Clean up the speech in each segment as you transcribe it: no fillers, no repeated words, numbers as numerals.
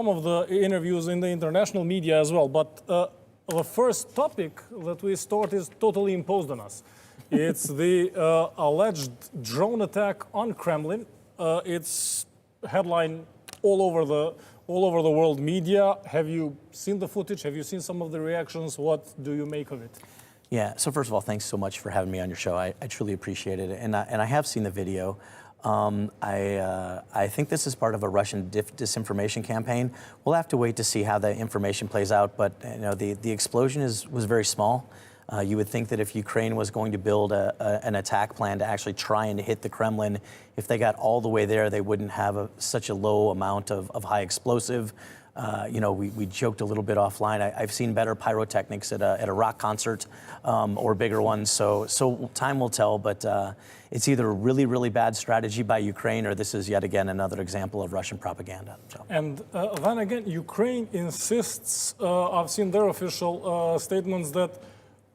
some of the interviews in the international media as well, but the first topic that we start is totally imposed on us. It's the alleged drone attack on Kremlin. It's headline all over the world media. Have you seen the footage? Have you seen some of the reactions? What do you make of it? Yeah, so first of all, thanks so much for having me on your show. I truly appreciate it. And I have seen the video. I think this is part of a Russian disinformation campaign. We'll have to wait to see how the information plays out, but the explosion was very small. You would think that if Ukraine was going to build an attack plan to actually try and hit the Kremlin, if they got all the way there, they wouldn't have such a low amount of high explosive. We joked a little bit offline. I've seen better pyrotechnics at a rock concert or bigger ones. So time will tell, but it's either a really, really bad strategy by Ukraine or this is yet again another example of Russian propaganda. So. And then again, Ukraine insists, I've seen their official statements that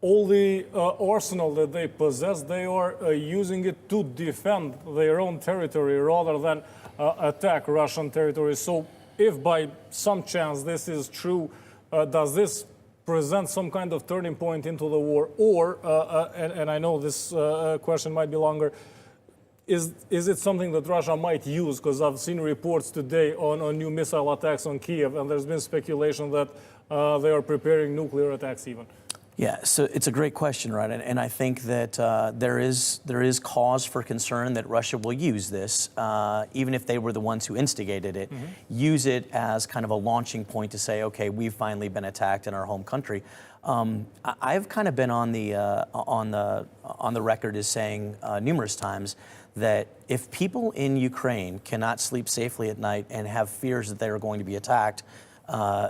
all the arsenal that they possess, they are using it to defend their own territory rather than attack Russian territory. So if by some chance this is true, does this present some kind of turning point into the war? Or, and I know this question might be longer, is it something that Russia might use? Because I've seen reports today on new missile attacks on Kiev, and there's been speculation that they are preparing nuclear attacks even. Yeah, so it's a great question, right? And I think that there is cause for concern that Russia will use this, even if they were the ones who instigated it, use it as kind of a launching point to say, okay, we've finally been attacked in our home country. I've kind of been on the record as saying numerous times that if people in Ukraine cannot sleep safely at night and have fears that they are going to be attacked,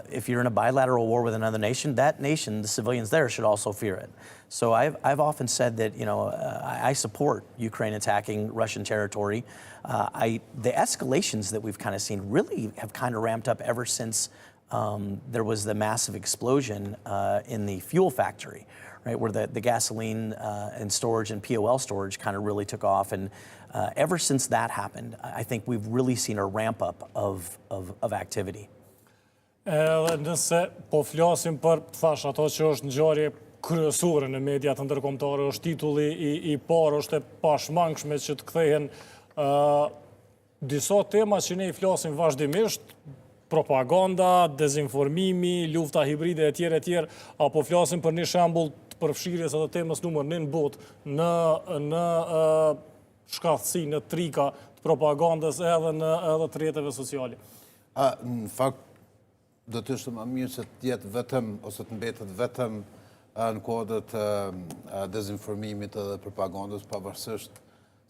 if you're in a bilateral war with another nation, that nation, the civilians there, should also fear it. So I've often said that, I support Ukraine attacking Russian territory. The escalations that we've kind of seen really have kind of ramped up ever since there was the massive explosion in the fuel factory, right, where the gasoline and storage and POL storage kind of really took off. And ever since that happened, I think we've really seen a ramp up of activity. Edhe nëse po flasim për, thash, ato që është ngjarje kryesore në mediat ndërkombëtare, është titulli i parë, është e pashmangshme që të kthehen disa tema që ne I flasim vazhdimisht, propaganda, dezinformimi, lufta hibride etj, apo flasim për një shembull të përfshirjes së temës numër 1 në botë në shkallësi, në trika të propagandës edhe të rrjeteve sociale. Në fakt, do të ishte më mirë se të jetë vetëm, ose të mbetet vetëm në kodët dezinformimit edhe propagandës, pavarësisht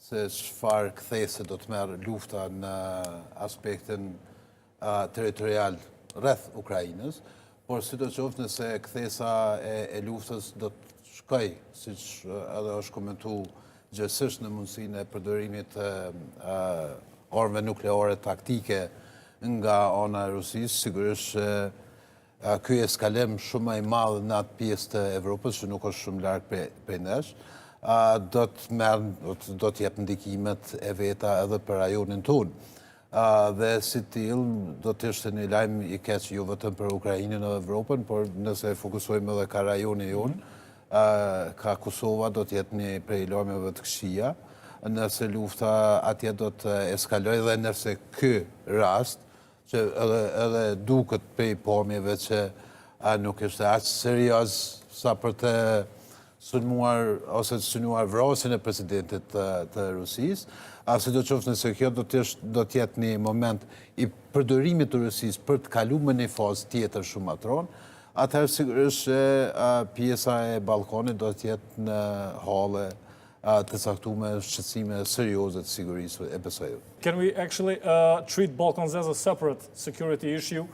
se çfarë kthese do të merr lufta në aspektin territorial rreth Ukrainës, por sidoqoftë nëse kthesa e luftës do të shkojë, siç edhe është komentuar gjithsesi në mundësinë e përdorimit të armëve nukleare taktike nga ana e Rusisë, sigurisht ky eskalim shumë I madh në atë pjesë të Evropës, që nuk është shumë larg prej nesh, do të jep ndikimet e veta edhe për rajonin tonë. Dhe si tillë do të ishte një lajm I keq jo vetëm për Ukrainën edhe Evropën, por nëse fokusojmë edhe ka rajoni jonë, ka Kosova do të jetë një prej lajmeve të këqija, nëse lufta atje do të eskalojë dhe nëse ky rast që edhe duket prej pamjeve që nuk është aq serioz sa për të sulmuar ose të synuar vrasjen e presidentit të Rusisë, sidoqoftë nëse kjo do të jetë një moment I përdorimit të Rusisë për të kaluar në një fazë tjetër shumë atron, atëherë sigurisht pjesa e Ballkanit do të jetë në halle të caktuar shqetësime serioze të sigurisë e besoj. Can we actually treat Balkans as a separate security issue,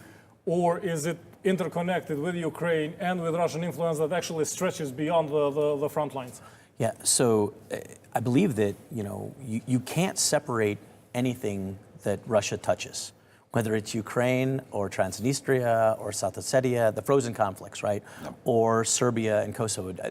or is it interconnected with Ukraine and with Russian influence that actually stretches beyond the front lines? Yeah, so I believe that, you can't separate anything that Russia touches, whether it's Ukraine or Transnistria or South Ossetia, the frozen conflicts, right? No. Or Serbia and Kosovo.